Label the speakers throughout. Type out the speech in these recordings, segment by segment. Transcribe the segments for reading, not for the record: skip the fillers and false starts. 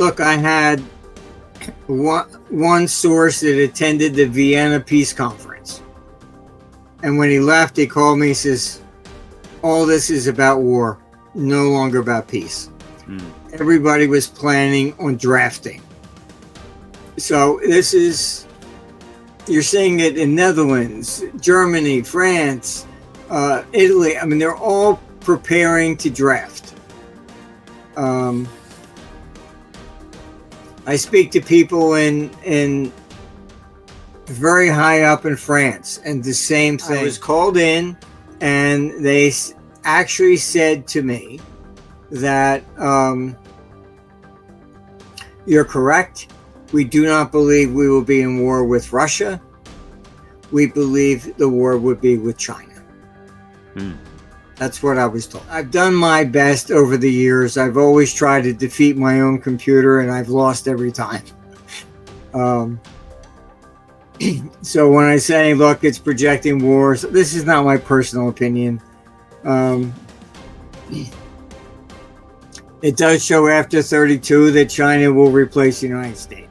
Speaker 1: look, I had one source that attended the Vienna Peace Conference. And when he left, he called me, he says, all this is about war, no longer about peace. Everybody was planning on drafting. So this is, you're seeing it in Netherlands, Germany, France, Italy. I mean, they're all preparing to draft. I speak to people in very high up in France, and the same thing. I was called in, and they actually said to me that you're correct. We do not believe we will be in war with Russia. We believe the war would be with China. That's what I was told. I've done my best over the years. I've always tried to defeat my own computer, and I've lost every time. So when I say, look, it's projecting wars, this is not my personal opinion. It does show after 32 that China will replace the United States.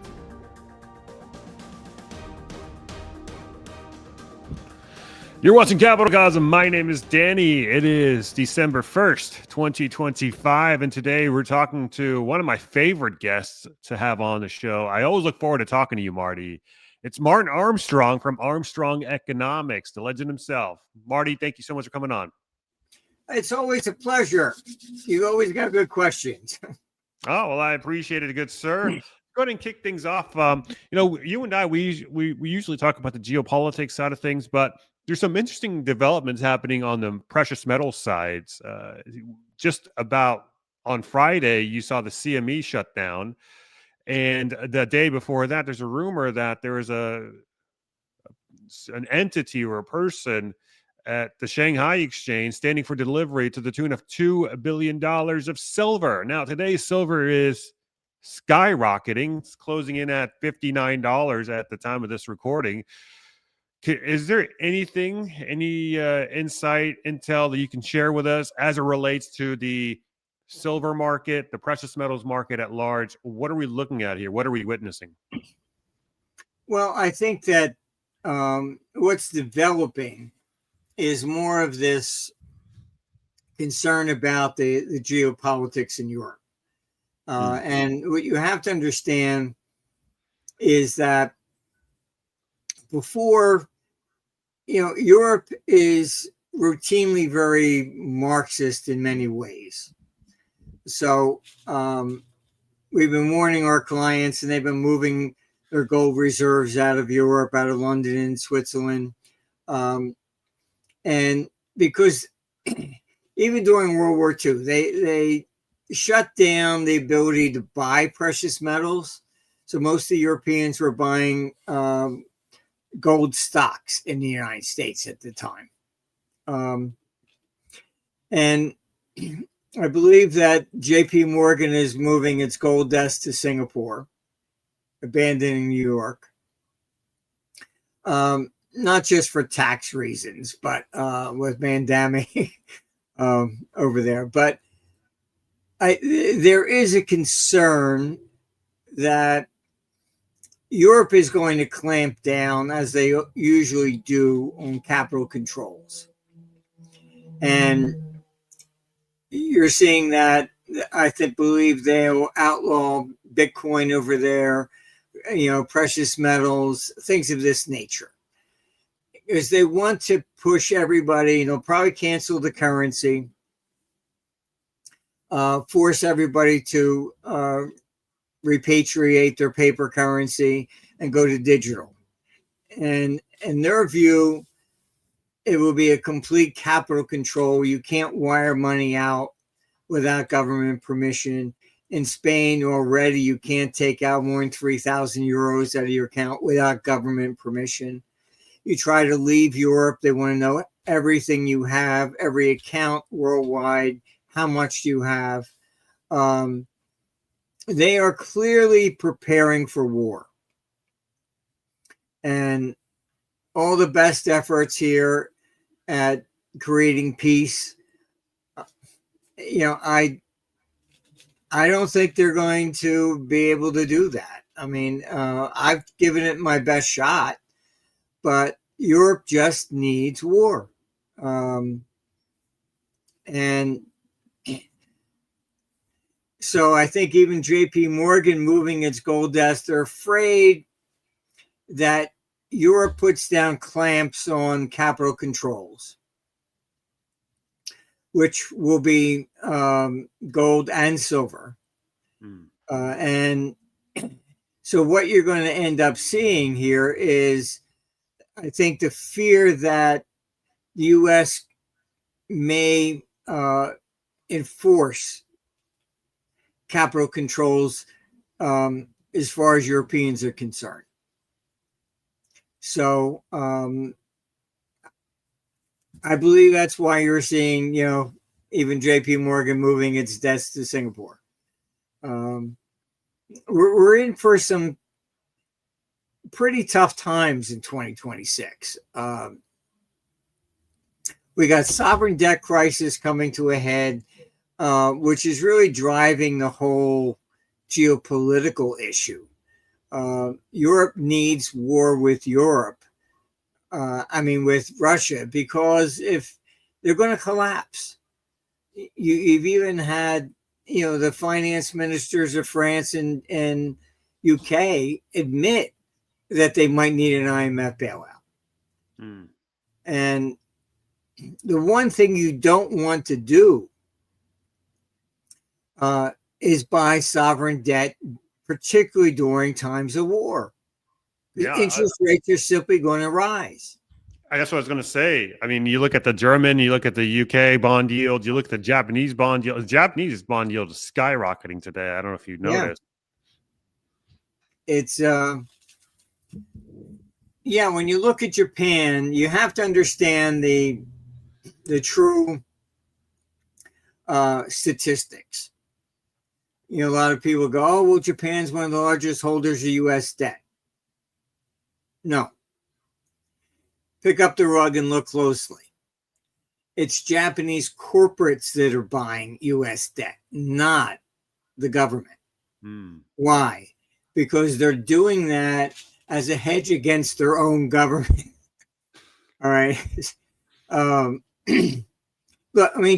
Speaker 2: You're watching CapitalCosm. My name is Danny. It is December 1st, 2025, and today we're talking to one of my favorite guests to have on the show. I always look forward to talking to you, Marty. It's Martin Armstrong from Armstrong Economics, the legend himself. Marty, thank you so much for coming on.
Speaker 1: It's always a pleasure. You always got good questions.
Speaker 2: Oh, well, I appreciate it, good sir. Go ahead and kick things off. You and I, we usually talk about the geopolitics side of things, but there's some interesting developments happening on the precious metal sides. Just about on Friday, you saw the CME shut down. And the day before that, there's a rumor that there is an entity or a person at the Shanghai exchange standing for delivery to the tune of $2 billion of silver. Now, today, silver is skyrocketing. It's closing in at $59 at the time of this recording. Is there any insight, intel that you can share with us as it relates to the silver market, the precious metals market at large? What are we looking at here? What are we witnessing?
Speaker 1: Well, I think that what's developing is more of this concern about the geopolitics in Europe. And what you have to understand is that before, Europe is routinely very Marxist in many ways. So we've been warning our clients, and they've been moving their gold reserves out of Europe, out of London and Switzerland. And because even during World War II, they shut down the ability to buy precious metals. So most of the Europeans were buying gold stocks in the United States at the time. And I believe that JP Morgan is moving its gold desk to Singapore, abandoning New York. Not just for tax reasons, but with Mandami over there. But there is a concern that Europe is going to clamp down, as they usually do, on capital controls. And you're seeing that, I believe they'll outlaw Bitcoin over there, precious metals, things of this nature. Because they want to push everybody, probably cancel the currency, force everybody to repatriate their paper currency and go to digital. And in their view, it will be a complete capital control. You can't wire money out without government permission. In Spain already, you can't take out more than 3,000 euros out of your account without government permission. You try to leave Europe, they want to know everything you have, every account worldwide, how much you have. They are clearly preparing for war. And all the best efforts here at creating peace, I I don't think they're going to be able to do that. I mean, I've given it my best shot, but Europe just needs war. And so I think even JP Morgan moving its gold desk, they're afraid that Europe puts down clamps on capital controls, which will be gold and silver. And so what you're going to end up seeing here is, I think, the fear that the U.S. may enforce capital controls as far as Europeans are concerned. So I believe that's why you're seeing, even JP Morgan moving its desk to Singapore. We're in for some pretty tough times in 2026. We got sovereign debt crisis coming to a head, which is really driving the whole geopolitical issue. Europe needs war with Europe. With Russia, because if they're going to collapse, you've even had, the finance ministers of France and UK admit that they might need an IMF bailout. And the one thing you don't want to do is buy sovereign debt, particularly during times of war. The interest rates are simply going to rise.
Speaker 2: That's what I was going to say. I mean, you look at the German, you look at the UK bond yield, you look at the Japanese bond yield. The Japanese bond yield is skyrocketing today. I don't know if you noticed.
Speaker 1: It's when you look at Japan, you have to understand the true statistics. A lot of people go, oh, well, Japan's one of the largest holders of U.S. debt. No. Pick up the rug and look closely. It's Japanese corporates that are buying U.S. debt, not the government. Why? Because they're doing that as a hedge against their own government. All right. But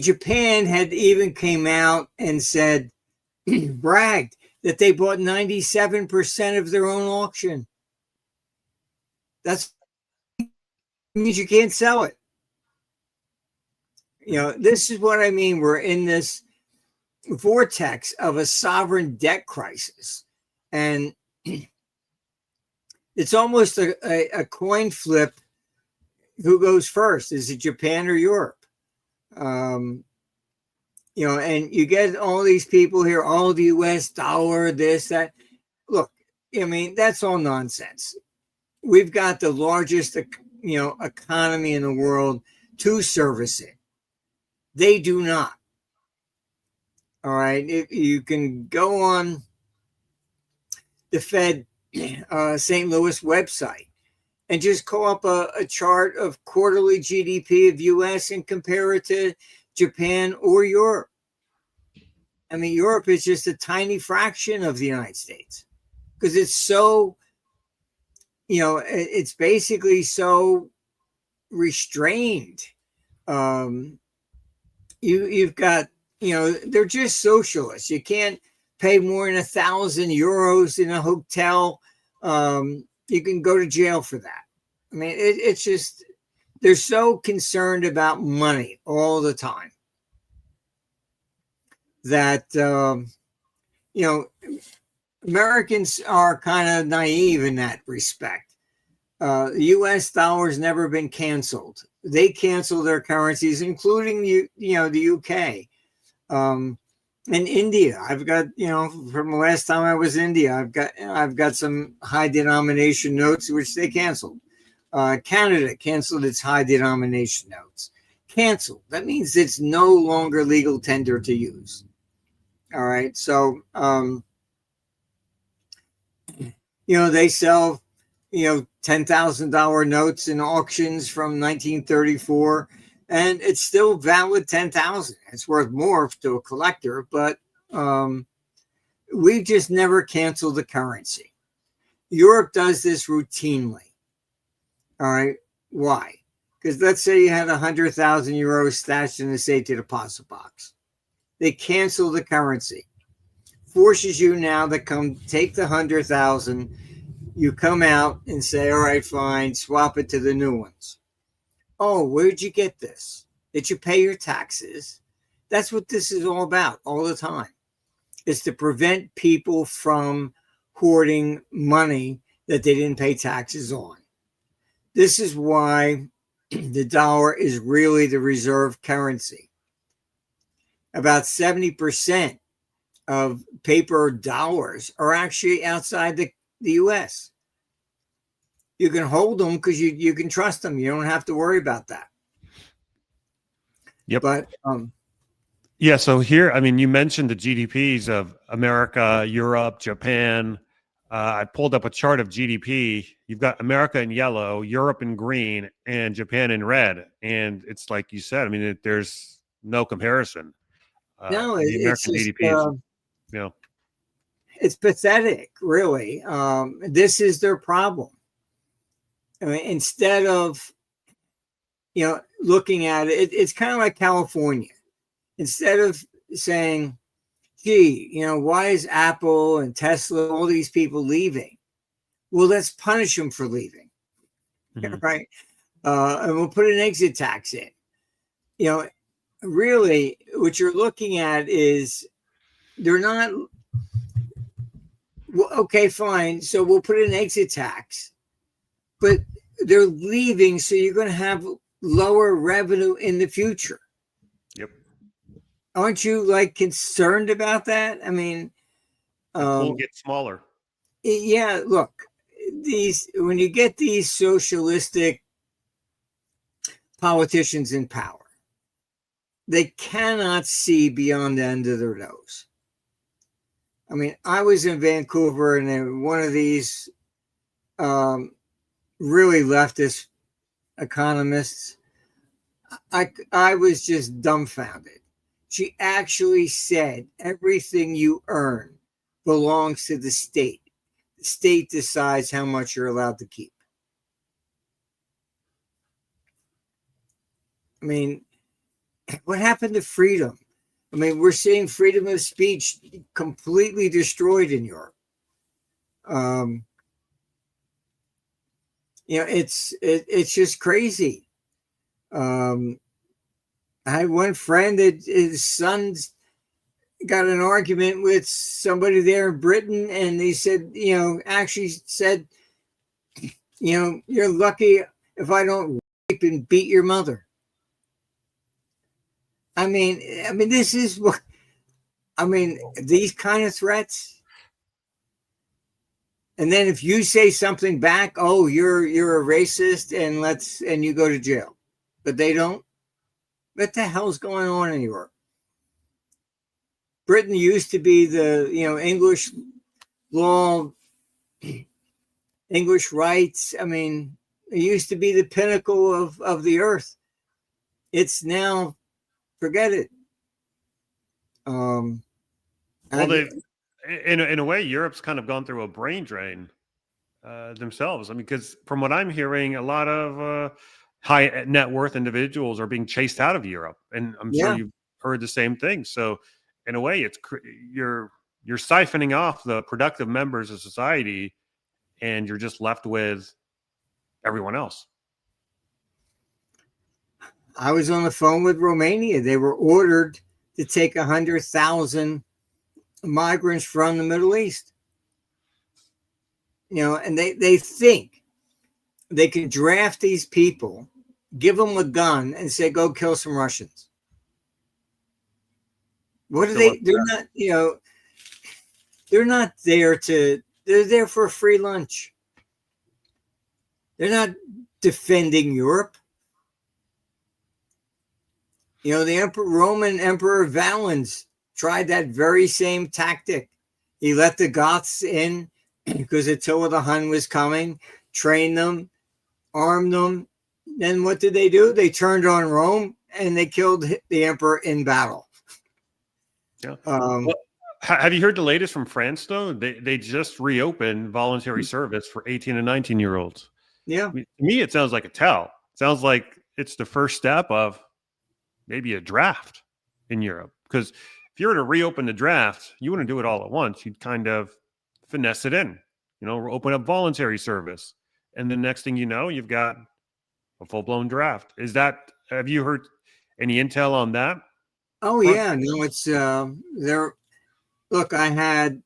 Speaker 1: Japan had even came out and said, bragged that they bought 97% of their own auction. That means you can't sell it. This is what I mean. We're in this vortex of a sovereign debt crisis. And it's almost a coin flip. Who goes first? Is it Japan or Europe? And you get all these people here, all the US dollar, this, that. Look, that's all nonsense. We've got the largest, economy in the world to service it. They do not. All right. If you can go on the Fed St. Louis website and just call up a chart of quarterly GDP of US and compare it to Japan or Europe. Europe is just a tiny fraction of the United States because it's so, it's basically so restrained. You've got, they're just socialists. You can't pay more than 1,000 euros in a hotel. You can go to jail for that. It's just, they're so concerned about money all the time that, Americans are kind of naive in that respect. The U.S. dollar's never been canceled. They cancel their currencies, including the UK and India. I've got from the last time I was in India, I've got some high denomination notes which they canceled. Canada canceled its high denomination notes. Canceled. That means it's no longer legal tender to use. All right. So they sell $10,000 notes in auctions from 1934, and it's still valid $10,000. It's worth more to a collector, but we just never cancel the currency. Europe does this routinely. All right. Why? Because let's say you had 100,000 euros stashed in a safety deposit box. They cancel the currency. Forces you now to come take the 100,000. You come out and say, all right, fine, swap it to the new ones. Oh, where'd you get this? Did you pay your taxes? That's what this is all about all the time. Is to prevent people from hoarding money that they didn't pay taxes on. This is why the dollar is really the reserve currency. About 70% of paper dollars are actually outside the U.S. You can hold them because you can trust them. You don't have to worry about that.
Speaker 2: Yep.
Speaker 1: But
Speaker 2: yeah, so here, I mean, you mentioned the GDPs of America, Europe, Japan. I pulled up a chart of GDP. You've got America in yellow, Europe in green, and Japan in red. And it's like you said, I mean, there's no comparison.
Speaker 1: no,
Speaker 2: The
Speaker 1: it's
Speaker 2: American
Speaker 1: just,
Speaker 2: GDP is, you know,
Speaker 1: it's pathetic, really. This is their problem. I mean, instead of, looking at it, it's kind of like California. Instead of saying, gee, why is Apple and Tesla, all these people leaving? Well, let's punish them for leaving, right? And we'll put an exit tax in. Really, what you're looking at is they're not, well, okay, fine. So we'll put an exit tax, but they're leaving. So you're going to have lower revenue in the future.
Speaker 2: Yep.
Speaker 1: Aren't you concerned about that? I mean,
Speaker 2: the pool gets smaller.
Speaker 1: Yeah, look, when you get these socialistic politicians in power, they cannot see beyond the end of their nose. I mean, I was in Vancouver, and one of these really leftist economists, I was just dumbfounded. She actually said everything you earn belongs to the state. The state decides how much you're allowed to keep. I mean, what happened to freedom? I mean, we're seeing freedom of speech completely destroyed in Europe. It's just crazy. I had one friend that his son's got an argument with somebody there in Britain, and they said, actually said, you're lucky if I don't rape and beat your mother. I mean, this is what, these kind of threats. And then if you say something back, oh, you're a racist, and you go to jail. But they don't. What the hell's going on in Europe? Britain used to be the, English law, English rights. I mean, it used to be the pinnacle of the earth. It's now, forget it.
Speaker 2: Well, in a way, Europe's kind of gone through a brain drain themselves. I mean, because from what I'm hearing, a lot of high net worth individuals are being chased out of Europe, and I'm sure you've heard the same thing. So, in a way, it's you're siphoning off the productive members of society, and you're just left with everyone else.
Speaker 1: I was on the phone with Romania. They were ordered to take 100,000 migrants from the Middle East. And they think they can draft these people, give them a gun, and say, go kill some Russians. What are they? They're not, they're not there they're there for a free lunch. They're not defending Europe. The Roman Emperor Valens tried that very same tactic. He let the Goths in because Attila the Hun was coming, trained them, armed them. Then what did they do? They turned on Rome and they killed the emperor in battle.
Speaker 2: Yeah. Have you heard the latest from France, though? They just reopened voluntary service for 18 and 19-year-olds.
Speaker 1: Yeah.
Speaker 2: To me, it sounds like a tell. It sounds like it's the first step of maybe a draft in Europe. Because if you were to reopen the draft, you wouldn't do it all at once. You'd kind of finesse it in, open up voluntary service. And the next thing you know, you've got a full-blown draft. Have you heard any intel on that?
Speaker 1: Oh, yeah. No, it's there. Look, I had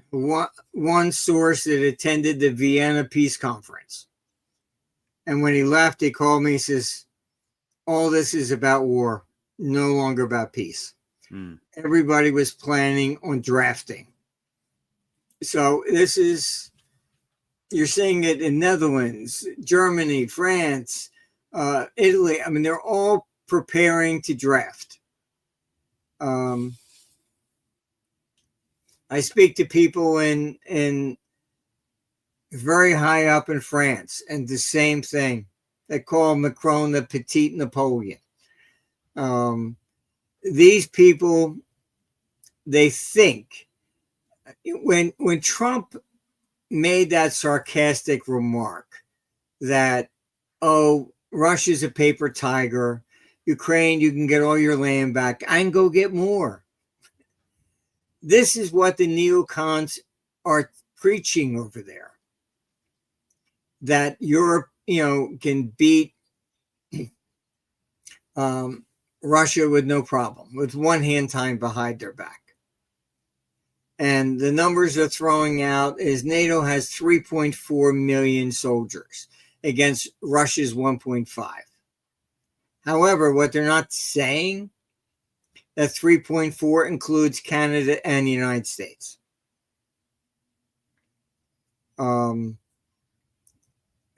Speaker 1: one source that attended the Vienna Peace Conference. And when he left, he called me, he says, all this is about war, no longer about peace. Everybody was planning on drafting. So you're seeing it in Netherlands, Germany, France, Italy. I mean, they're all preparing to draft. I speak to people in very high up in France, and the same thing. They call Macron the petite Napoleon. These people, they think when Trump made that sarcastic remark that, oh, Russia's a paper tiger, Ukraine, you can get all your land back, I can go get more. This is what the neocons are preaching over there. That Europe, can beat Russia with no problem, with one hand tied behind their back. And the numbers they're throwing out is NATO has 3.4 million soldiers against Russia's 1.5. However, what they're not saying, that 3.4 includes Canada and the United States.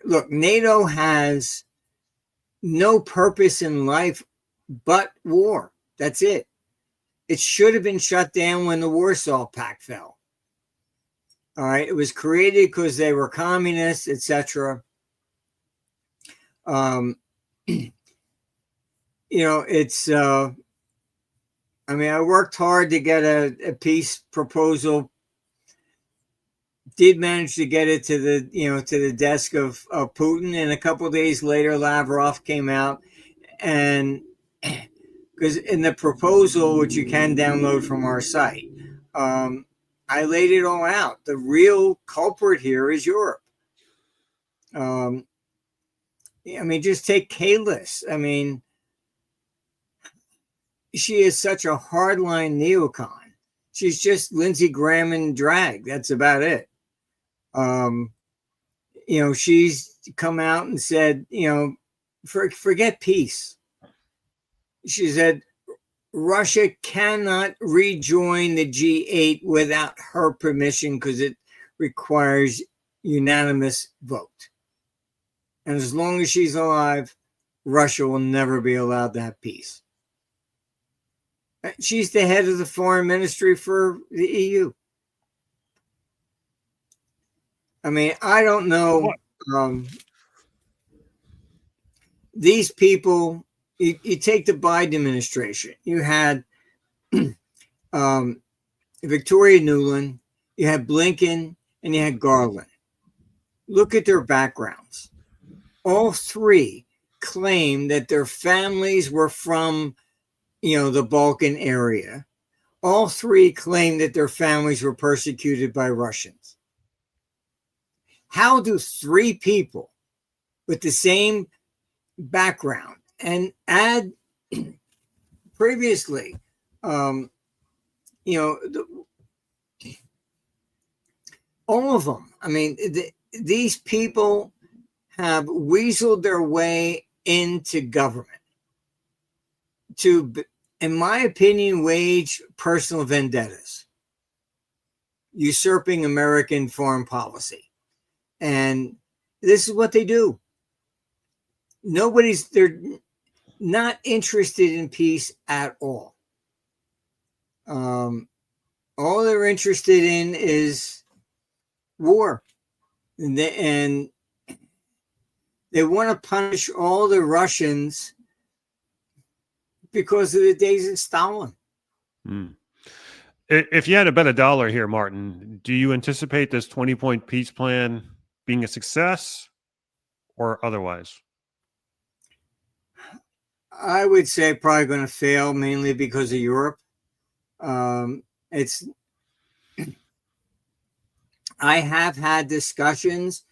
Speaker 1: Look, NATO has no purpose in life but war. That's it. It should have been shut down when the Warsaw Pact fell. All right. It was created because they were communists, etc. It's, I worked hard to get a peace proposal. Did manage to get it to the desk of Putin, and a couple of days later, Lavrov came out, and because in the proposal, which you can download from our site, I laid it all out. The real culprit here is Europe. Just take Kalis. She is such a hardline neocon. She's just Lindsey Graham in drag. That's about it. She's come out and said, forget peace. She said, Russia cannot rejoin the G8 without her permission because it requires unanimous vote. And as long as she's alive, Russia will never be allowed to have peace. She's the head of the foreign ministry for the EU. I don't know. These people, you take the Biden administration. You had Victoria Nuland, you had Blinken, and you had Garland. Look at their backgrounds. All three claim that their families were from, the Balkan area. All three claim that their families were persecuted by Russians. How do three people with the same background and add previously, all of them? These people have weaseled their way into government to, in my opinion, wage personal vendettas, usurping American foreign policy. And this is what they do. They're not interested in peace at all. All they're interested in is war. And they want to punish all the Russians because of the days of Stalin.
Speaker 2: If you had to bet a dollar here, Martin, do you anticipate this 20-point peace plan being a success or otherwise?
Speaker 1: I would say probably going to fail mainly because of Europe. It's I have had discussions,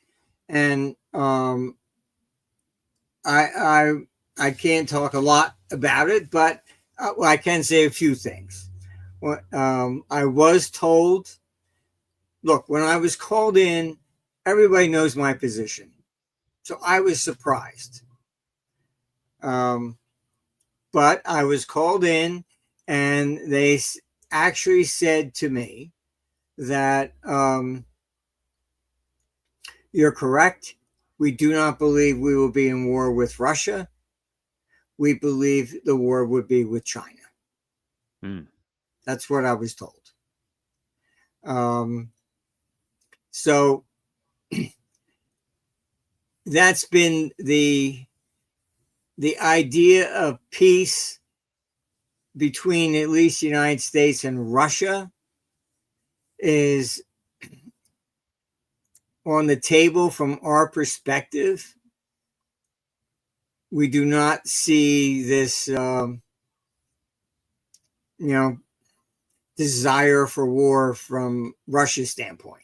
Speaker 1: and I can't talk a lot about it, but I can say a few things. I was told, look, when I was called in, everybody knows my position, so I was surprised. But I was called in, and they actually said to me that you're correct. We do not believe we will be in war with Russia. We believe the war would be with China. That's what I was told. So that's been the idea of peace between at least the United States and Russia is on the table from our perspective. We do not see this, desire for war from Russia's standpoint.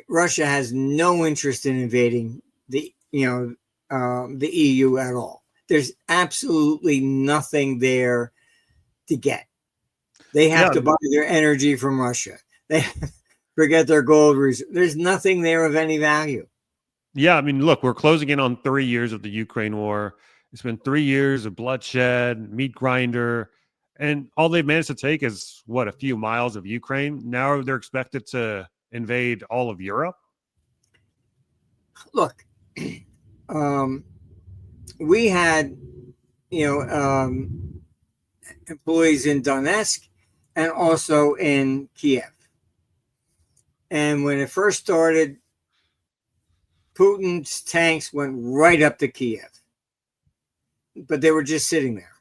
Speaker 1: Russia has no interest in invading the EU at all. There's absolutely nothing there to get. They have to buy their energy from Russia. They forget their gold reserve. There's nothing there of any value.
Speaker 2: Yeah, I mean, look, we're closing in on 3 years of the Ukraine war. It's been 3 years of bloodshed, meat grinder, and all they've managed to take is a few miles of Ukraine. Now they're expected to invade all of Europe.
Speaker 1: Look, we had, employees in Donetsk and also in Kiev. And when it first started, Putin's tanks went right up to Kiev, but they were just sitting there.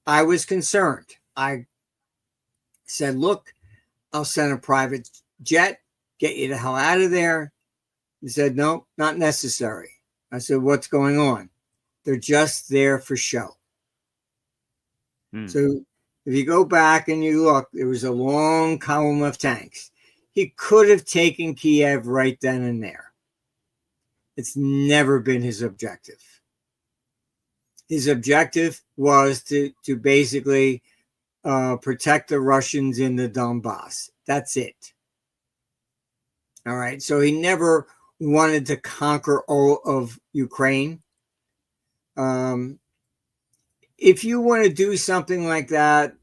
Speaker 1: I was concerned. I said, look, I'll send a private jet, get you the hell out of there. He said, no, not necessary. I said, what's going on? They're just there for show. So if you go back and you look, there was a long column of tanks. He could have taken Kiev right then and there. It's never been his objective. His objective was to basically protect the Russians in the Donbass. That's it. All right. So he never wanted to conquer all of Ukraine. If you want to do something like that,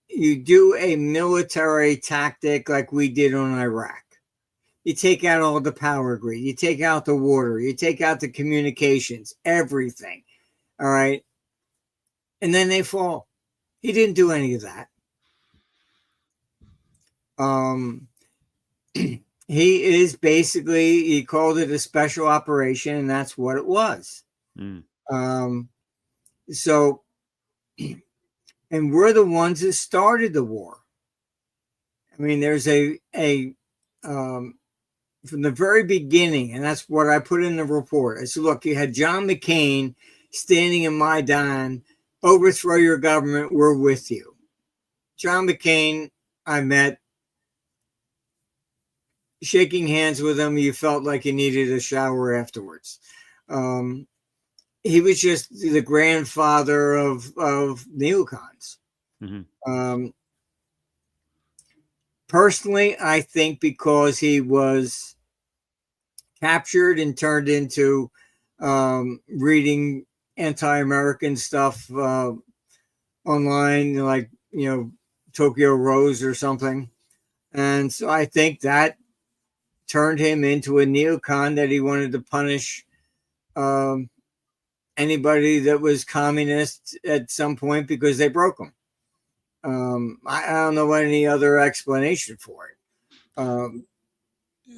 Speaker 1: you do a military tactic like we did on Iraq. You take out all the power grid. You take out the water. You take out the communications, everything. All right. And then they fall. He didn't do any of that. He is basically, he called it a special operation, and that's what it was. So, and we're the ones that started the war. I mean, there's from the very beginning, and that's what I put in the report. I said, look, you had John McCain standing in Maidan, overthrow your government, we're with you. John McCain, I met, shaking hands with him, you felt like you needed a shower afterwards. He was just the grandfather of neocons. Personally, I think because he was captured and turned into reading anti-American stuff online, like, Tokyo Rose or something. And so I think that turned him into a neocon that he wanted to punish anybody that was communist at some point because they broke him. I don't know any other explanation for it.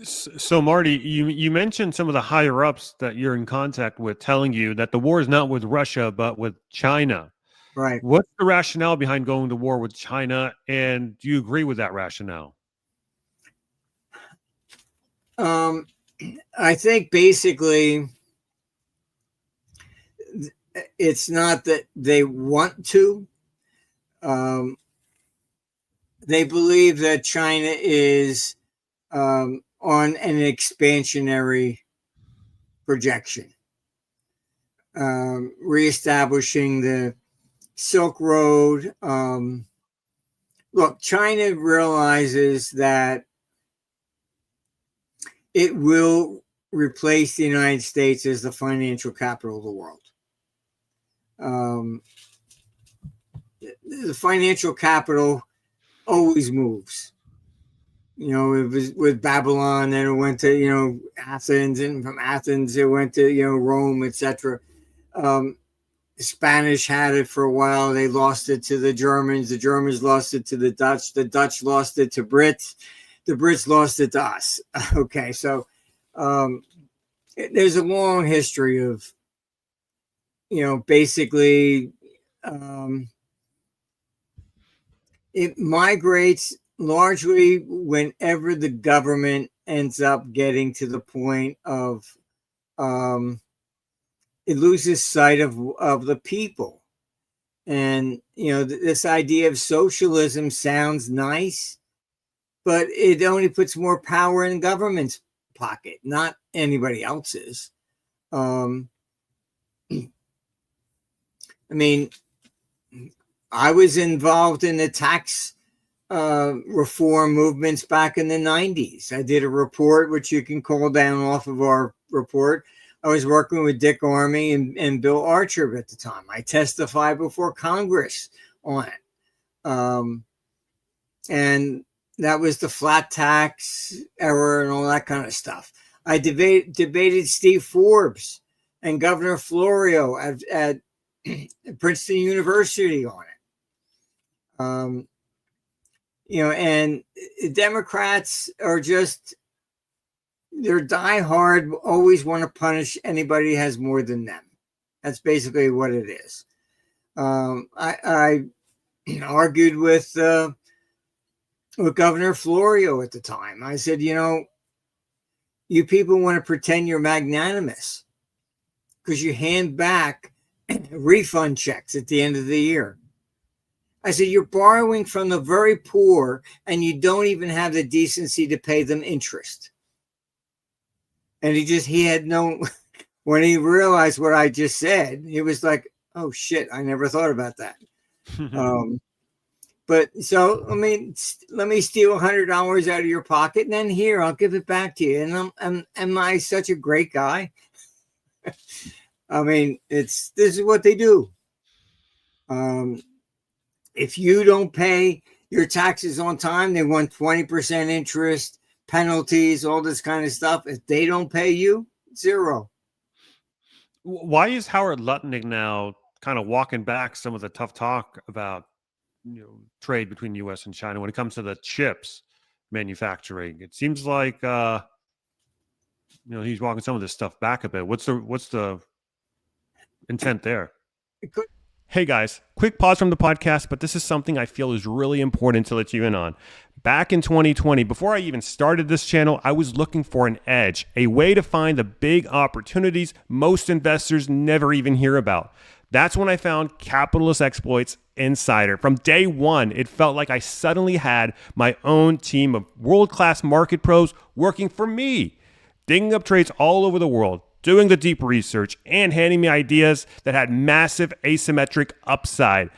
Speaker 2: So Marty, you mentioned some of the higher ups that you're in contact with telling you that the war is not with Russia, but with China.
Speaker 1: Right.
Speaker 2: What's the rationale behind going to war with China? And do you agree with that rationale?
Speaker 1: I think basically it's not that they want to. They believe that China is on an expansionary projection, reestablishing the Silk Road. Look, China realizes that it will replace the United States as the financial capital of the world. The financial capital always moves. You know, it was with Babylon, then it went to, you know, Athens, and from Athens it went to, you know, Rome, etc. The Spanish had it for a while. They lost it to the Germans lost it to the Dutch lost it to Brits, the Brits lost it to us. Okay, so there's a long history of, you know, basically it migrates largely whenever the government ends up getting to the point of it loses sight of the people. And, you know, this idea of socialism sounds nice, but it only puts more power in government's pocket, not anybody else's. I mean, I was involved in the tax reform movements back in the 90s. I did a report, which you can call down off of our report. I was working with Dick Armey and Bill Archer at the time. I testified before Congress on it. And that was the flat tax era and all that kind of stuff. I debated Steve Forbes and Governor Florio at Princeton University on it. You know, and Democrats are just, they're diehard, always want to punish anybody who has more than them. That's basically what it is. I argued with Governor Florio at the time. I said, you know, you people want to pretend you're magnanimous because you hand back refund checks at the end of the year. I said, you're borrowing from the very poor and you don't even have the decency to pay them interest. And he had no, when he realized what I just said, he was like, oh shit, I never thought about that. But so, I mean, let me steal $100 out of your pocket and then here, I'll give it back to you. And am I such a great guy? I mean, this is what they do. If you don't pay your taxes on time, they want 20% interest, penalties, all this kind of stuff. If they don't pay you, zero.
Speaker 2: Why is Howard Lutnick now kind of walking back some of the tough talk about, you know, trade between U.S. and China when it comes to the chips manufacturing? It seems like you know, he's walking some of this stuff back a bit. What's the intent there? Hey guys, quick pause from the podcast, but this is something I feel is really important to let you in on. Back in 2020, before I even started this channel, I was looking for an edge, a way to find the big opportunities most investors never even hear about. That's when I found Capitalist Exploits Insider. From day one, it felt like I suddenly had my own team of world-class market pros working for me, digging up trades all over the world, doing the deep research, and handing me ideas that had massive asymmetric upside.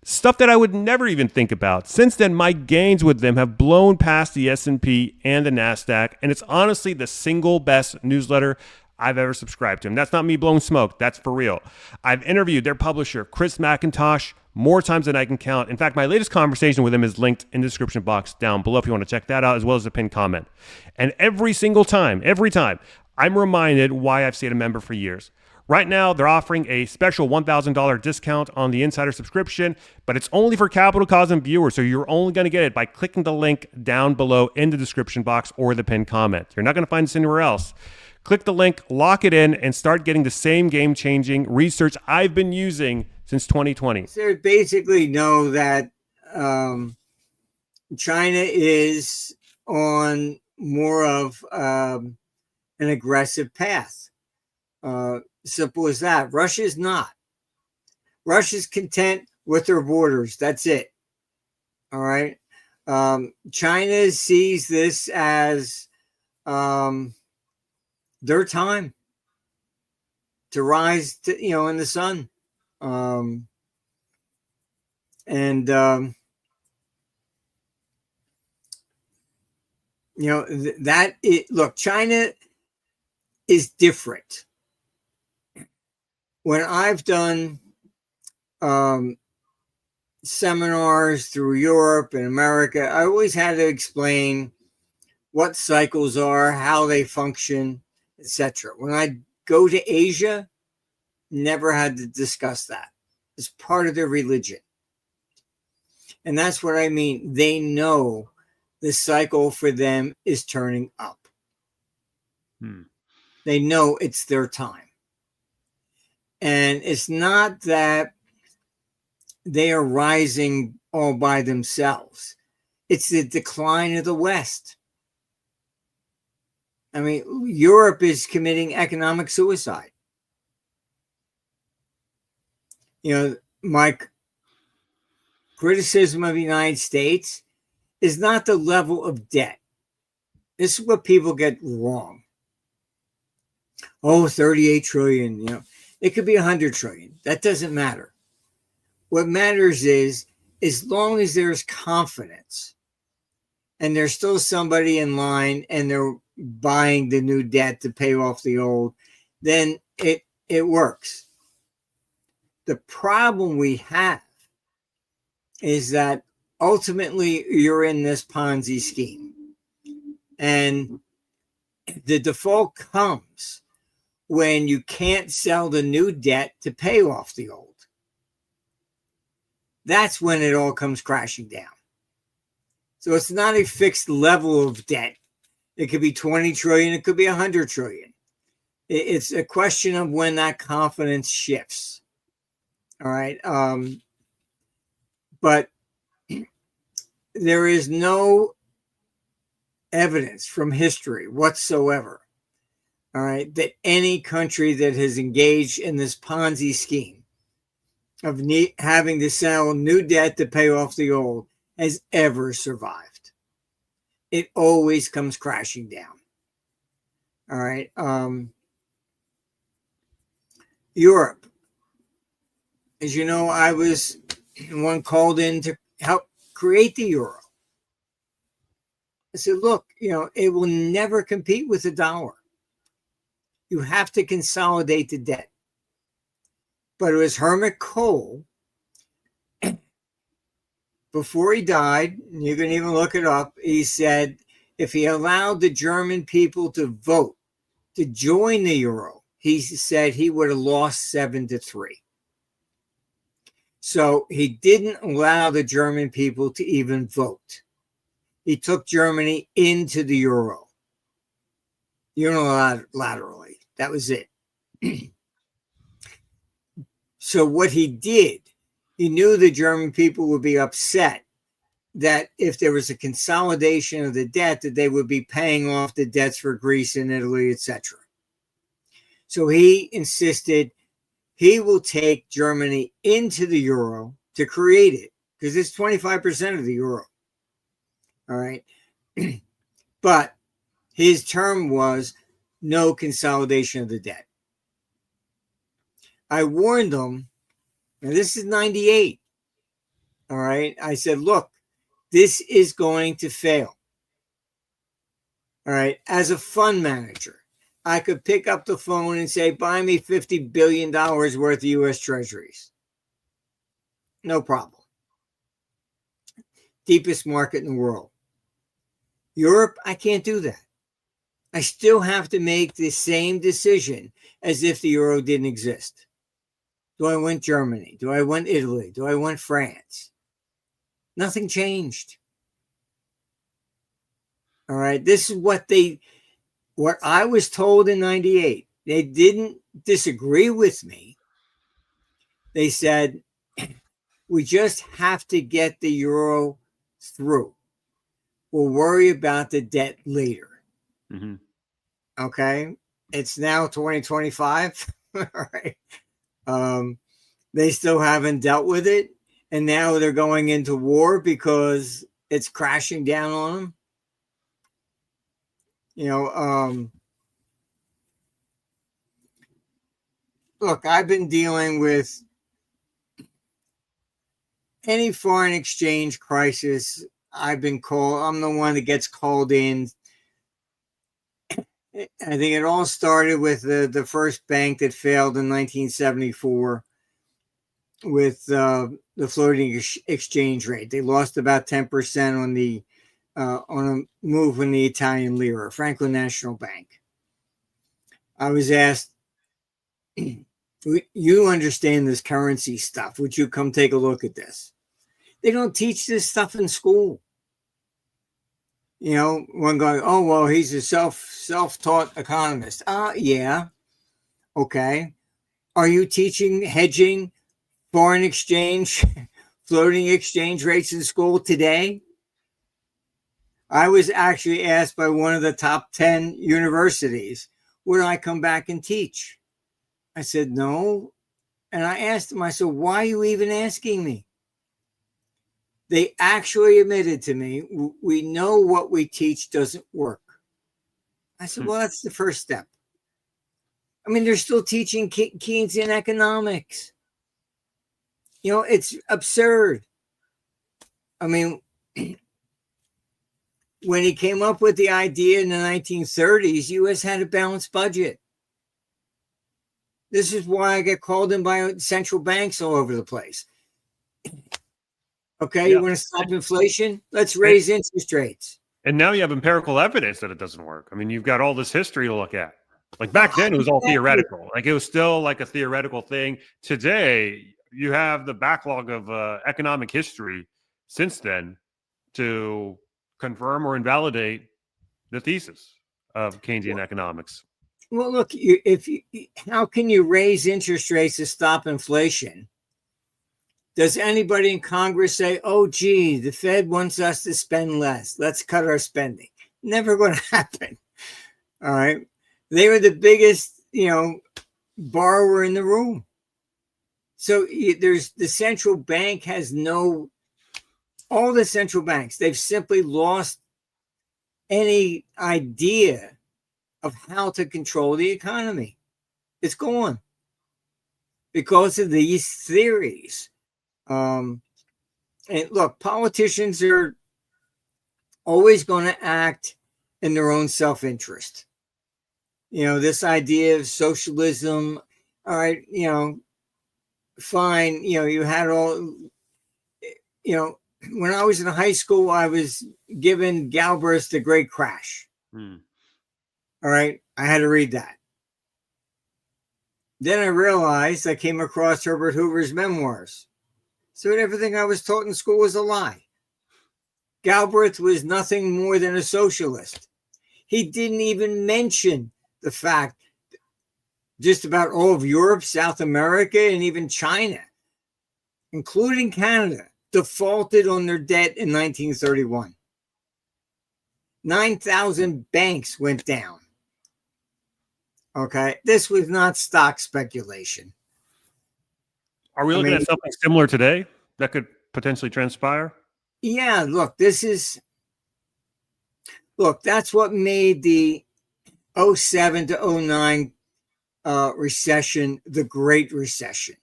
Speaker 2: Stuff that I would never even think about. Since then, my gains with them have blown past the S&P and the NASDAQ, and it's honestly the single best newsletter I've ever subscribed to. And that's not me blowing smoke. That's for real. I've interviewed their publisher, Chris McIntosh, more times than I can count. In fact, my latest conversation with him is linked in the description box down below if you want to check that out, as well as a pinned comment. And every time, I'm reminded why I've stayed a member for years. Right now, they're offering a special $1,000 discount on the Insider subscription, but it's only for CapitalCosm viewers, so you're only going to get it by clicking the link down below in the description box or the pinned comment. You're not going to find this anywhere else. Click the link, lock it in, and start getting the same game-changing research I've been using since 2020?
Speaker 1: So they basically know that China is on more of an aggressive path. Simple as that. Russia's not. Russia's content with their borders. That's it. All right. China sees this as their time to rise to, in the sun. And that look, China is different. When I've done seminars through Europe and America, I always had to explain what cycles are, how they function, etc. When I go to Asia, never had to discuss that. It's part of their religion. And that's what I mean. They know the cycle for them is turning up. They know it's their time. And it's not that they are rising all by themselves. It's the decline of the West. I mean, Europe is committing economic suicide. My criticism of the United States is not the level of debt. This is what people get wrong. Oh, 38 trillion, it could be 100 trillion. That doesn't matter. What matters is, as long as there's confidence and there's still somebody in line and they're buying the new debt to pay off the old, then it works. The problem we have is that ultimately you're in this Ponzi scheme. And the default comes when you can't sell the new debt to pay off the old. That's when it all comes crashing down. So it's not a fixed level of debt. It could be 20 trillion. It could be 100 trillion. It's a question of when that confidence shifts. All right. But there is no evidence from history whatsoever, all right, that any country that has engaged in this Ponzi scheme of having to sell new debt to pay off the old has ever survived. It always comes crashing down. All right. Europe. As you know, I was one called in to help create the euro. I said, look, it will never compete with the dollar. You have to consolidate the debt. But it was Helmut Kohl, before he died, and you can even look it up, he said if he allowed the German people to vote to join the euro, he said he would have lost 7-3. So he didn't allow the German people to even vote. He took Germany into the euro unilaterally. That was it. So what he did, he knew the German people would be upset that if there was a consolidation of the debt, that they would be paying off the debts for Greece and Italy, etc. So he insisted he will take Germany into the euro to create it, because it's 25% of the euro. All right. But his term was no consolidation of the debt. I warned them, and this is 98. All right. I said, look, this is going to fail. All right. As a fund manager, I could pick up the phone and say, buy me $50 billion worth of U.S. treasuries. No problem. Deepest market in the world. Europe, I can't do that. I still have to make the same decision as if the euro didn't exist. Do I want Germany? Do I want Italy? Do I want France? Nothing changed. All right. This is what I was told in 98. They didn't disagree with me. They said, we just have to get the euro through. We'll worry about the debt later.
Speaker 2: Mm-hmm.
Speaker 1: Okay. It's now 2025. All right. They still haven't dealt with it. And now they're going into war because it's crashing down on them. You know, look, I've been dealing with any foreign exchange crisis. I'm the one that gets called in. I think it all started with the first bank that failed in 1974 with the floating exchange rate. They lost about 10% on a move in the Italian lira, Franklin National Bank. I was asked, you understand this currency stuff. Would you come take a look at this? They don't teach this stuff in school. You know, one guy, oh, well, he's a self-taught economist. Yeah. Okay. Are you teaching hedging, foreign exchange, floating exchange rates in school today? I was actually asked by one of the top 10 universities, would I come back and teach? I said, no. And I asked them, I said, why are you even asking me? They actually admitted to me, we know what we teach doesn't work. I said, well, that's the first step. I mean, they're still teaching Keynesian economics. You know, it's absurd. I mean, when he came up with the idea in the 1930s, U.S. had a balanced budget. This is why I get called in by central banks all over the place. Okay, you want to stop inflation? Let's raise interest rates.
Speaker 2: And now you have empirical evidence that it doesn't work. I mean, you've got all this history to look at. Like back then, it was all theoretical. Like it was still like a theoretical thing. Today, you have the backlog of economic history since then to confirm or invalidate the thesis of Keynesian economics.
Speaker 1: Well, look, how can you raise interest rates to stop inflation? Does anybody in Congress say, oh, gee, the Fed wants us to spend less. Let's cut our spending? Never going to happen. All right. They were the biggest, borrower in the room. So there's the central bank all the central banks, they've simply lost any idea of how to control the economy. It's gone because of these theories. And look, politicians are always going to act in their own self-interest. This idea of socialism, all right, fine, you had all, when I was in high school, I was given Galbraith's The Great Crash. All right, I had to read that. Then I realized I came across Herbert Hoover's memoirs. So everything I was taught in school was a lie. Galbraith was nothing more than a socialist. He didn't even mention the fact just about all of Europe, South America, and even China, including Canada, defaulted on their debt in 1931. 9,000 banks went down. Okay, this was not stock speculation.
Speaker 2: Are we looking at something similar today that could potentially transpire?
Speaker 1: Yeah, look, that's what made the 07 to 09 recession the Great Recession.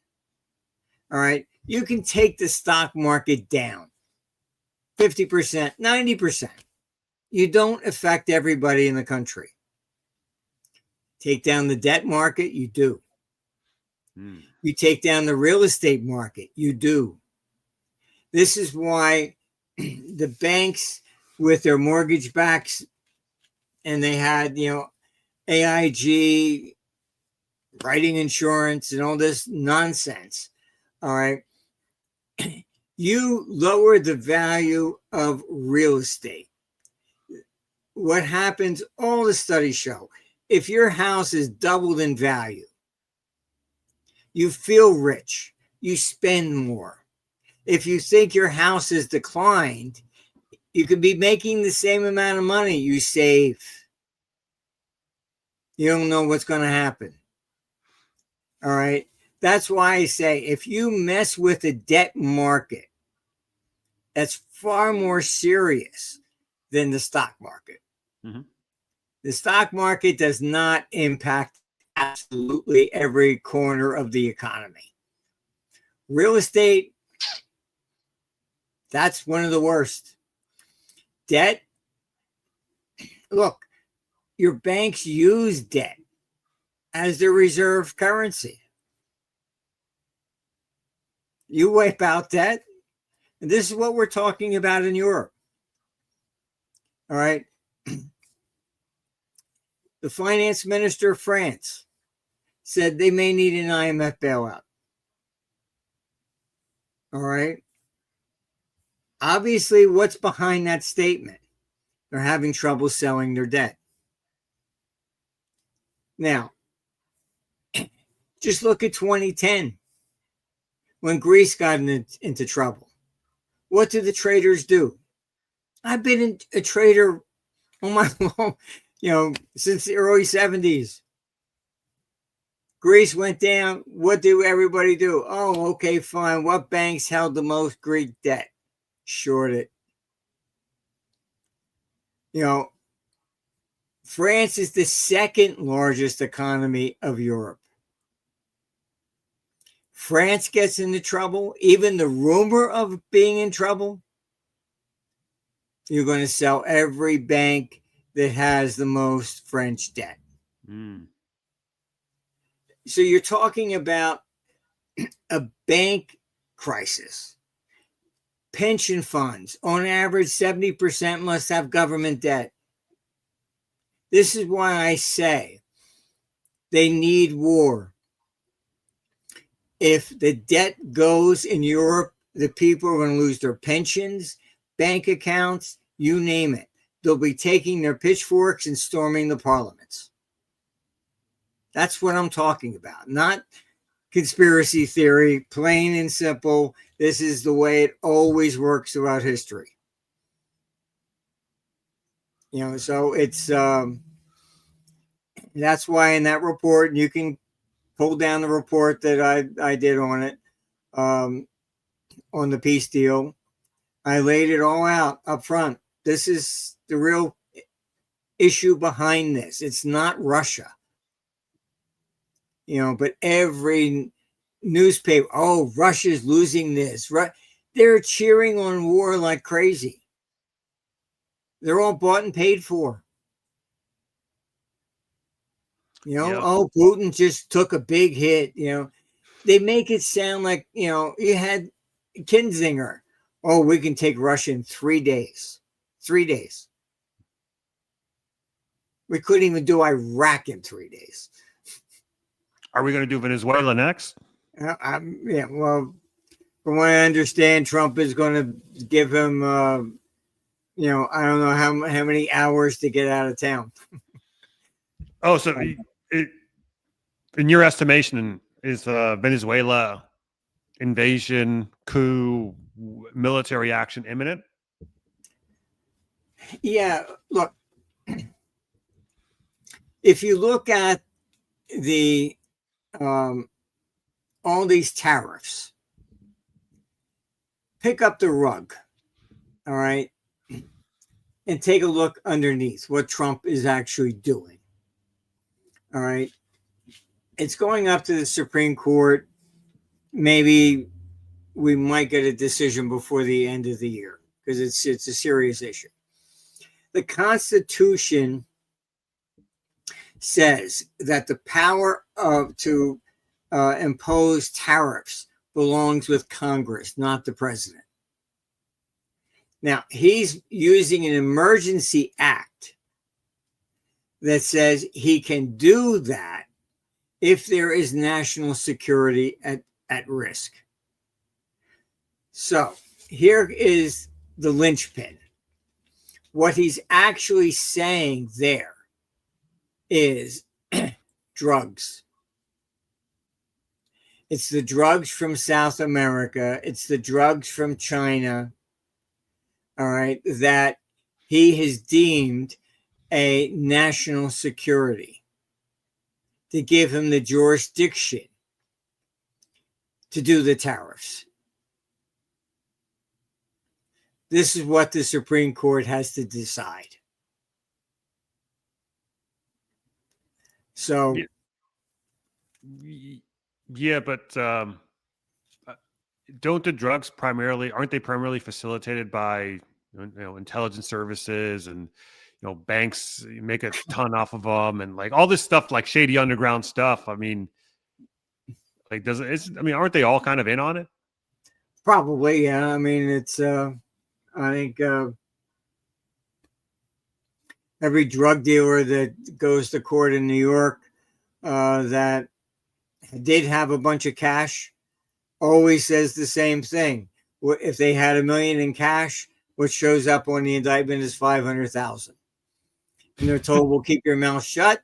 Speaker 1: All right, you can take the stock market down 50%, 90%. You don't affect everybody in the country. Take down the debt market, you do. You take down the real estate market, you do. This is why the banks with their mortgage backs, and they had, AIG, writing insurance and all this nonsense. All right. You lower the value of real estate. What happens, all the studies show, if your house is doubled in value, you feel rich. you spend more. If you think your house has declined, you could be making the same amount of money. You save. You don't know what's going to happen. All right. That's why I say if you mess with the debt market, that's far more serious than the stock market.
Speaker 2: Mm-hmm.
Speaker 1: The stock market does not impact absolutely every corner of the economy. Real estate, that's one of the worst. Debt, look, your banks use debt as their reserve currency. You wipe out debt, and this is what we're talking about in Europe. All right. The finance minister of France said they may need an IMF bailout. All right. Obviously, what's behind that statement? They're having trouble selling their debt. Now, just look at 2010 when Greece got into trouble. What did the traders do? I've been a trader on my long, since the early 70s. Greece went down. What did everybody do? Oh, okay, fine. What banks held the most Greek debt? Short it. France is the second largest economy of Europe. France gets into trouble, even the rumor of being in trouble, you're going to sell every bank that has the most French debt. So you're talking about a bank crisis. Pension funds, on average, 70% must have government debt. This is why I say they need war. If the debt goes in Europe, the people are going to lose their pensions, bank accounts, you name it. They'll be taking their pitchforks and storming the parliaments. That's what I'm talking about. Not conspiracy theory, plain and simple. This is the way it always works throughout history. So it's that's why in that report, you can pull down the report that I did on it, on the peace deal. I laid it all out up front. This is the real issue behind this. It's not Russia. But every newspaper, oh, Russia's losing this. They're cheering on war like crazy. They're all bought and paid for. Oh, Putin just took a big hit. They make it sound like, you had Kinzinger. Oh, we can take Russia in 3 days. 3 days. We couldn't even do Iraq in 3 days.
Speaker 2: Are we going to do Venezuela next?
Speaker 1: Well, from what I understand, Trump is going to give him, I don't know how many hours to get out of town.
Speaker 2: Oh, so in your estimation, is Venezuela invasion, coup, military action imminent?
Speaker 1: Yeah, look, if you look at the all these tariffs, pick up the rug, all right, and take a look underneath what Trump is actually doing. All right. It's going up to the Supreme Court. Maybe we might get a decision before the end of the year because it's a serious issue. The Constitution says that the power to impose tariffs belongs with Congress, not the president. Now, he's using an emergency act that says he can do that if there is national security at risk. So here is the linchpin. What he's actually saying there is drugs. It's the drugs from South America. It's the drugs from China. All right, that he has deemed a national security to give him the jurisdiction to do the tariffs. This is what the Supreme Court has to decide. So,
Speaker 2: yeah, but don't the drugs aren't they primarily facilitated by intelligence services and banks make a ton off of them and like all this stuff, like shady underground stuff? I mean, like aren't they all kind of in on it?
Speaker 1: probably, yeah. I mean, it's I think every drug dealer that goes to court in New York that did have a bunch of cash always says the same thing. If they had $1 million in cash, what shows up on the indictment is 500,000. And they're told, well, keep your mouth shut,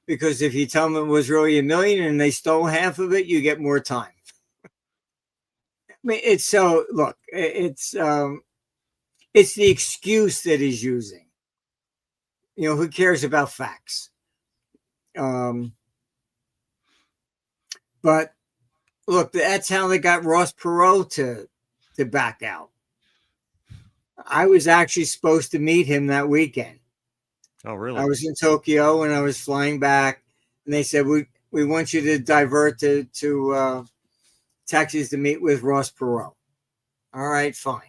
Speaker 1: because if you tell them it was really $1 million and they stole half of it, you get more time. I mean, it's so, look, it's the excuse that he's using. Who cares about facts? But look, that's how they got Ross Perot to back out. I was actually supposed to meet him that weekend.
Speaker 2: Oh, really?
Speaker 1: I was in Tokyo and I was flying back, and they said, we want you to divert to Texas to meet with Ross Perot. All right, fine.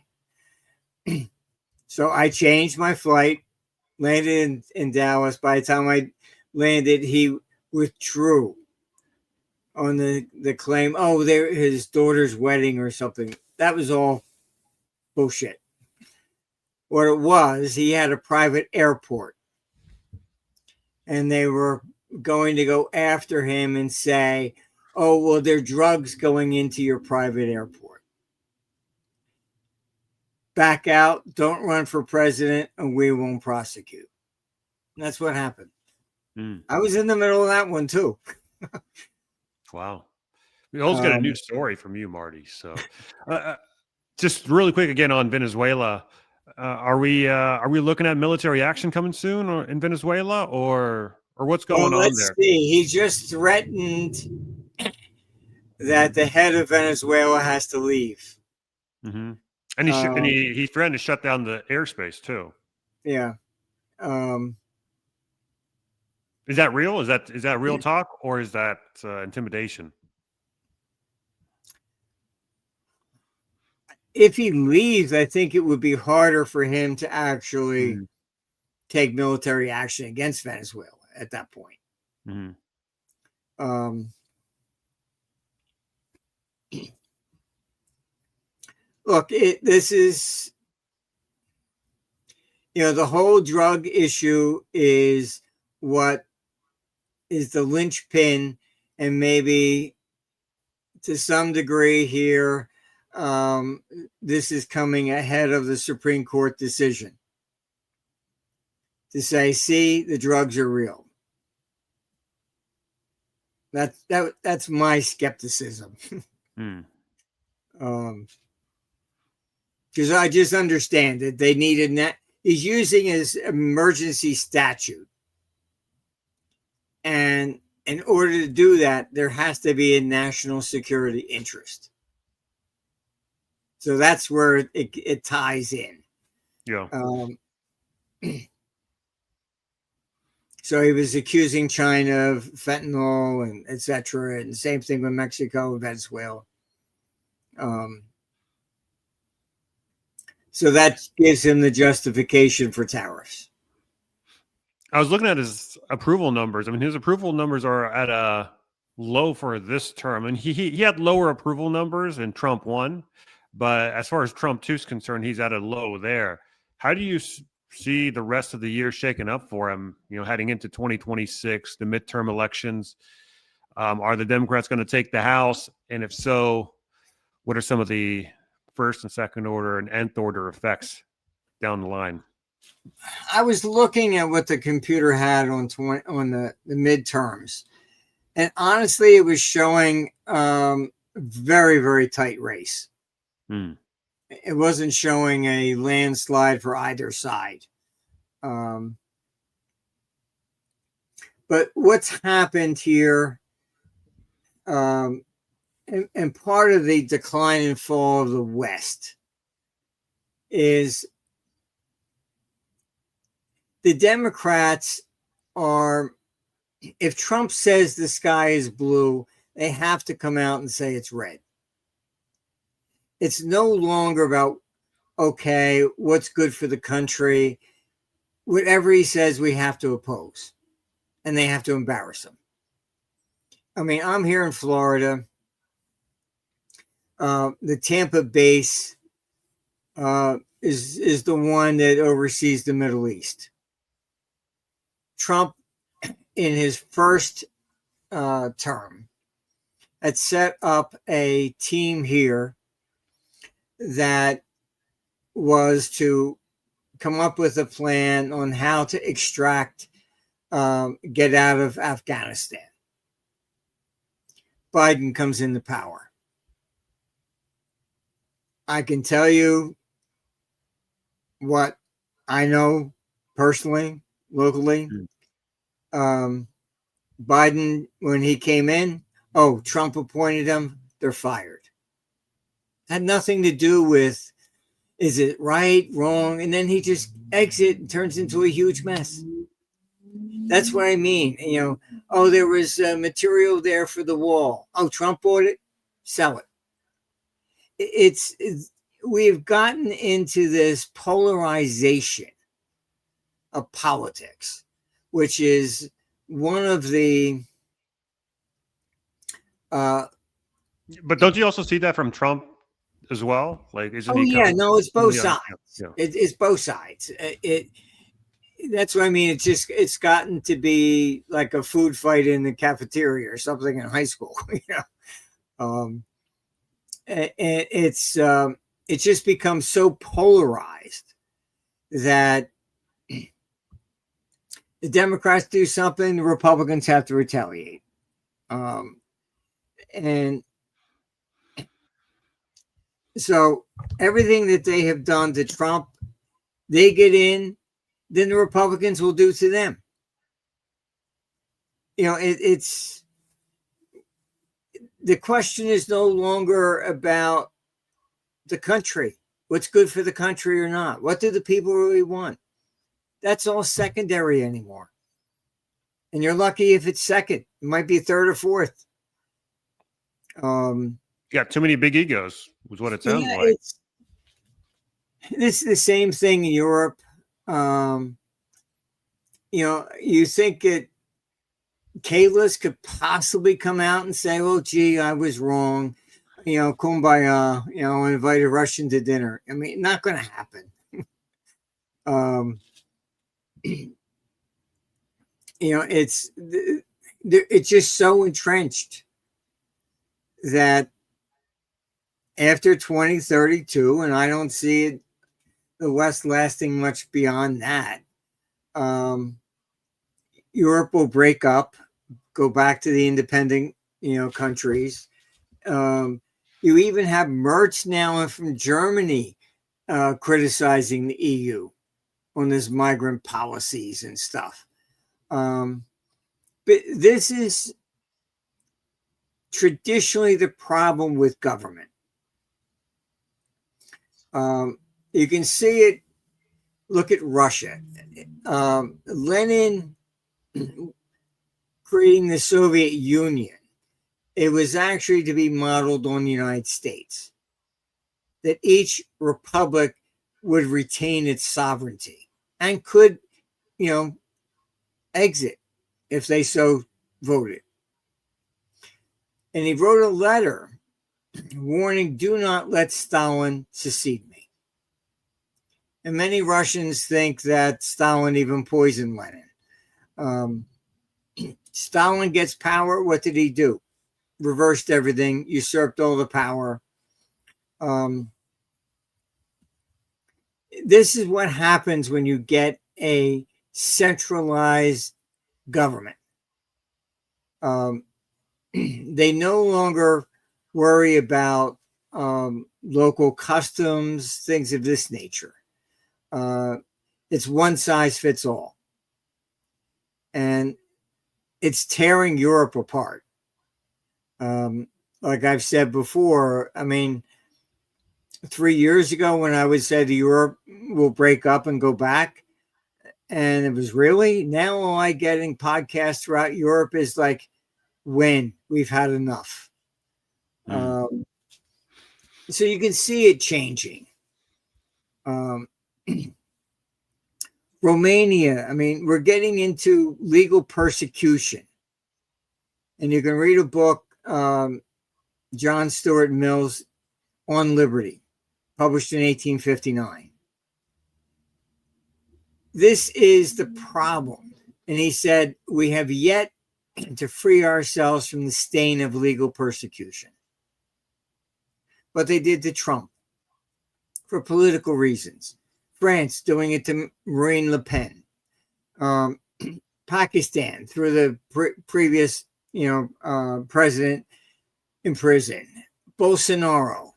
Speaker 1: So I changed my flight, landed in Dallas. By the time I landed, he withdrew on the claim, his daughter's wedding or something. That was all bullshit. What it was, he had a private airport, and they were going to go after him and say, oh, well, there are drugs going into your private airport. Back out, don't run for president, and we won't prosecute. And that's what happened. I was in the middle of that one too.
Speaker 2: Wow. We always get a new story from you, Marty. So just really quick again on Venezuela. Are we looking at military action coming soon or in Venezuela or what's going on there?
Speaker 1: Let's see. He just threatened that the head of Venezuela has to leave.
Speaker 2: Mm-hmm. And he threatened to shut down the airspace too.
Speaker 1: Yeah.
Speaker 2: Is that real? Is that real talk, or is that intimidation?
Speaker 1: If he leaves, I think it would be harder for him to actually take military action against Venezuela at that point. Look, this is, the whole drug issue is what is the linchpin, and maybe to some degree here, this is coming ahead of the Supreme Court decision to say, see, the drugs are real. That's my skepticism. Because I just understand that they needed that. He's using his emergency statute. And in order to do that, there has to be a national security interest. So that's where it ties in.
Speaker 2: Yeah.
Speaker 1: So he was accusing China of fentanyl and et cetera. And the same thing with Mexico and Venezuela. So that gives him the justification for tariffs.
Speaker 2: I was looking at his approval numbers. I mean, his approval numbers are at a low for this term. And he had lower approval numbers and Trump won. But as far as Trump 2 is concerned, he's at a low there. How do you see the rest of the year shaking up for him, heading into 2026, the midterm elections? Are the Democrats going to take the House? And if so, what are some of the first and second order and nth order effects down the line?
Speaker 1: I was looking at what the computer had on the midterms, And honestly, it was showing very, very tight race. It wasn't showing a landslide for either side. But what's happened here, and part of the decline and fall of the West, is the Democrats are, if Trump says the sky is blue, they have to come out and say it's red. It's no longer about, okay, what's good for the country. Whatever he says, we have to oppose, and they have to embarrass him. I mean, I'm here in Florida. The Tampa base is the one that oversees the Middle East. Trump, in his first term, had set up a team here that was to come up with a plan on how to extract, get out of Afghanistan. Biden comes into power. I can tell you what I know personally, locally. Biden, when he came in, Trump appointed him, they're fired. Had nothing to do with, is it right, wrong? And then he just exits and turns into a huge mess. That's what I mean. There was material there for the wall. Trump bought it, sell it. We've gotten into this polarization of politics, which is one of the.
Speaker 2: But don't you also see that from Trump as well? Like, isn't he?
Speaker 1: No, it's both sides. Yeah. It's both sides. That's what I mean. It's gotten to be like a food fight in the cafeteria or something in high school. It's just become so polarized that the Democrats do something, the Republicans have to retaliate. And so everything that they have done to Trump, they get in, then the Republicans will do to them. It's the question is no longer about the country, what's good for the country or not. What do the people really want? That's all secondary anymore. And you're lucky if it's second. It might be third or fourth.
Speaker 2: Got too many big egos, was what it sounds like.
Speaker 1: This is the same thing in Europe. You think that Kayla's could possibly come out and say, "Oh, gee, I was wrong." Kumbaya. Invite a Russian to dinner. I mean, not going to happen. It's just so entrenched that after 2032, and I don't see the West lasting much beyond that, Europe will break up, go back to the independent, countries. You even have Merz now from Germany criticizing the EU on his migrant policies and stuff. But this is traditionally the problem with government. You can see it. Look at Russia. Lenin creating the Soviet Union. It was actually to be modeled on the United States, that each republic would retain its sovereignty and could, exit if they so voted. And he wrote a letter warning, do not let Stalin succeed me. And many Russians think that Stalin even poisoned Lenin. Stalin gets power. What did he do? Reversed everything, usurped all the power. This is what happens when you get a centralized government. they no longer worry about local customs, things of this nature. It's one size fits all. And it's tearing Europe apart. Like I've said before, I mean, 3 years ago when I would say Europe will break up and go back, and it was really, now all I get in podcasts throughout Europe is like, when we've had enough. So you can see it changing. Romania, I mean, we're getting into legal persecution. And you can read a book, John Stuart Mill's On Liberty, published in 1859. This is the problem. And he said, we have yet to free ourselves from the stain of legal persecution. But they did to Trump for political reasons. France doing it to Marine Le Pen. Pakistan through the previous, president in prison. Bolsonaro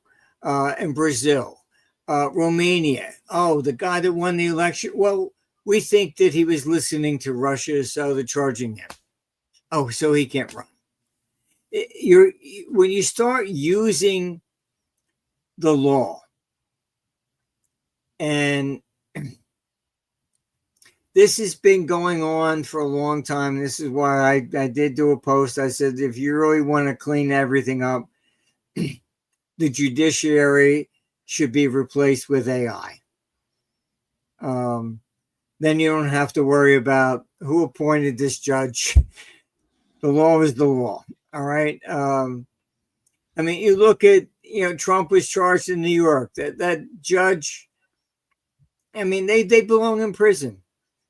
Speaker 1: in Brazil. Romania. Oh, the guy that won the election. Well, we think that he was listening to Russia, so they're charging him. Oh, so he can't run. When you start using the law, and this has been going on for a long time. This is why I did do a post. I said, if you really want to clean everything up, the judiciary should be replaced with AI. Then you don't have to worry about who appointed this judge. The law is the law. All right. I mean, you look at, Trump was charged in New York. That judge, I mean, they belong in prison.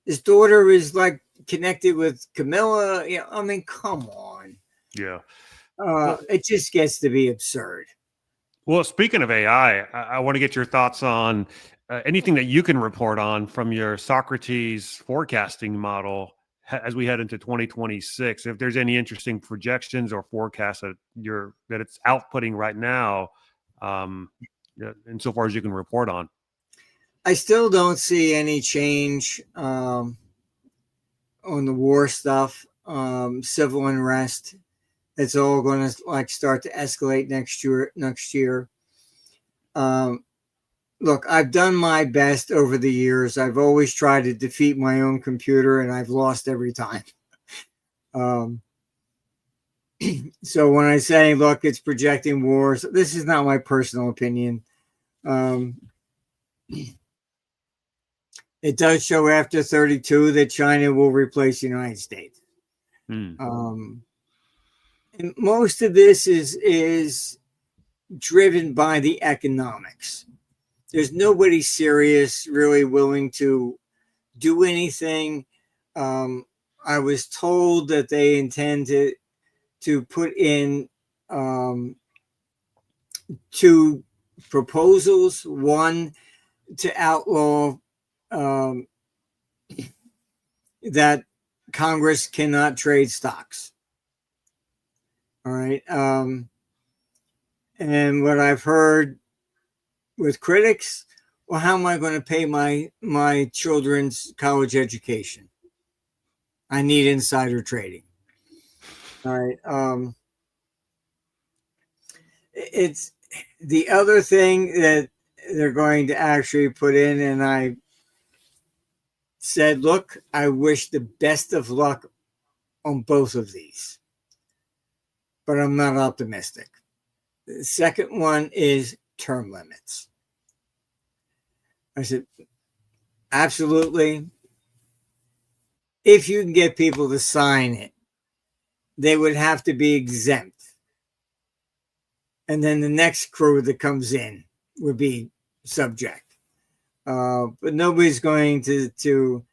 Speaker 1: His daughter is like connected with Camilla. I mean, come on.
Speaker 2: Yeah.
Speaker 1: It just gets to be absurd.
Speaker 2: Well, speaking of AI, I want to get your thoughts on anything that you can report on from your Socrates forecasting model as we head into 2026. If there's any interesting projections or forecasts that it's outputting right now, insofar as you can report on.
Speaker 1: I still don't see any change on the war stuff, civil unrest. It's all going to start to escalate next year. Look, I've done my best over the years. I've always tried to defeat my own computer, and I've lost every time. So when I say, look, it's projecting wars, this is not my personal opinion. It does show after 32 that China will replace the United States. And most of this is driven by the economics. There's nobody serious really willing to do anything. I was told that they intend to put in 2 proposals. One, to outlaw that Congress cannot trade stocks. All right. And what I've heard with critics, well, how am I going to pay my children's college education? I need insider trading. All right. It's the other thing that they're going to actually put in, and I said, look, I wish the best of luck on both of these, but I'm not optimistic. The second one is term limits. I said, absolutely. If you can get people to sign it, they would have to be exempt. And then the next crew that comes in would be subject. But nobody's going to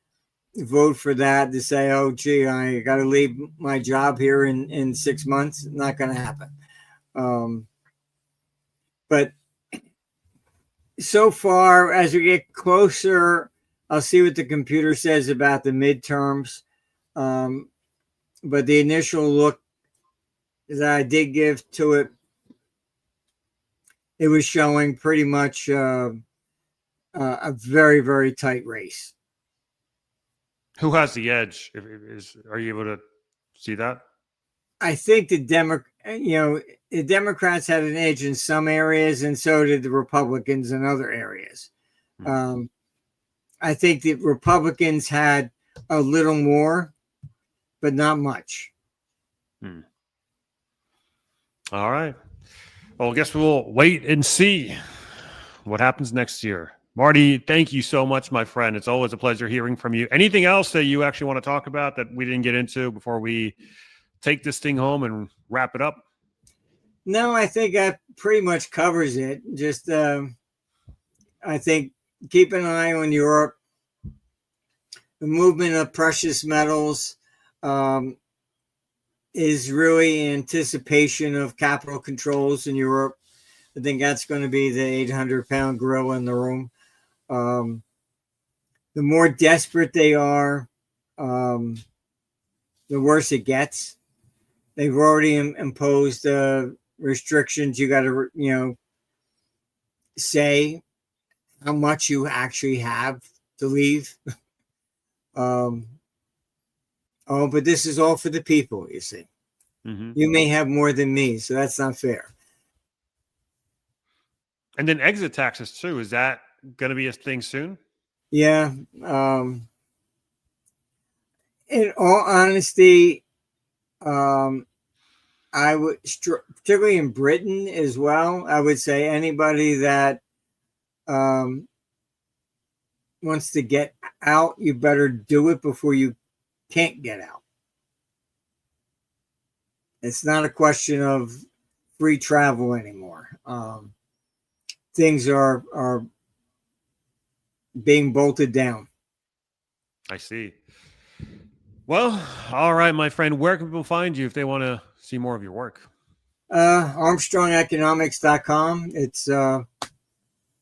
Speaker 1: vote for that, to say, oh, gee, I got to leave my job here in 6 months. Not going to happen. But so far, as we get closer, I'll see what the computer says about the midterms. But the initial look that I did give to it, it was showing pretty much a very, very tight race.
Speaker 2: Who has the edge? Are you able to see that?
Speaker 1: I think the Democrats had an edge in some areas, and so did the Republicans in other areas. I think the Republicans had a little more, but not much.
Speaker 2: All right. Well, I guess we'll wait and see what happens next year. Marty, thank you so much, my friend. It's always a pleasure hearing from you. Anything else that you actually want to talk about that we didn't get into before we take this thing home and wrap it up?
Speaker 1: No, I think that pretty much covers it. Just, I think keep an eye on Europe. The movement of precious metals is really anticipation of capital controls in Europe. I think that's going to be the 800-pound gorilla in the room. The more desperate they are, the worse it gets. They've already imposed restrictions. You got to, say how much you actually have to leave. But this is all for the people, you see. You may have more than me, so that's not fair.
Speaker 2: And then exit taxes too. Is that going to be a thing soon?
Speaker 1: Yeah. In all honesty, I would, particularly in Britain as well, I would say anybody that wants to get out, you better do it before you can't get out. It's not a question of free travel anymore. Things are being bolted down.
Speaker 2: I see. Well, all right, my friend. Where can people find you if they want to see more of your work?
Speaker 1: ArmstrongEconomics.com. It's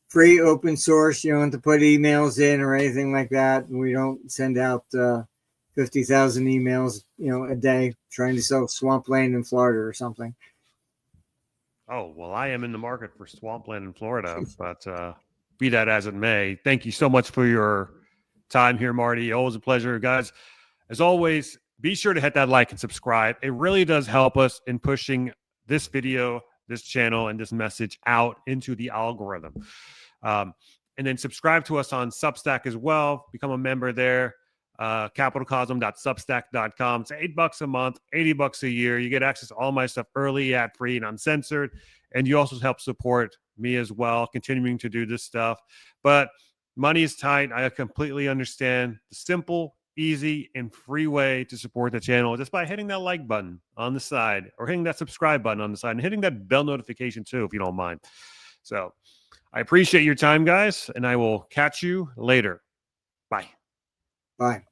Speaker 1: free, open source. You don't have to put emails in or anything like that. We don't send out 50,000 emails, a day trying to sell swampland in Florida or something.
Speaker 2: Oh, well, I am in the market for swampland in Florida, but be that as it may, thank you so much for your time here, Marty. Always a pleasure, guys. As always, be sure to hit that like and subscribe. It really does help us in pushing this video, this channel, and this message out into the algorithm. And then subscribe to us on Substack as well. Become a member there. CapitalCosm.substack.com. It's $8 a month, $80 a year. You get access to all my stuff early, ad-free, and uncensored. And you also help support me as well, continuing to do this stuff. But money is tight. I completely understand. The simple, easy, and free way to support the channel just by hitting that like button on the side or hitting that subscribe button on the side and hitting that bell notification too, if you don't mind. So I appreciate your time, guys, and I will catch you later. Bye.
Speaker 1: Bye.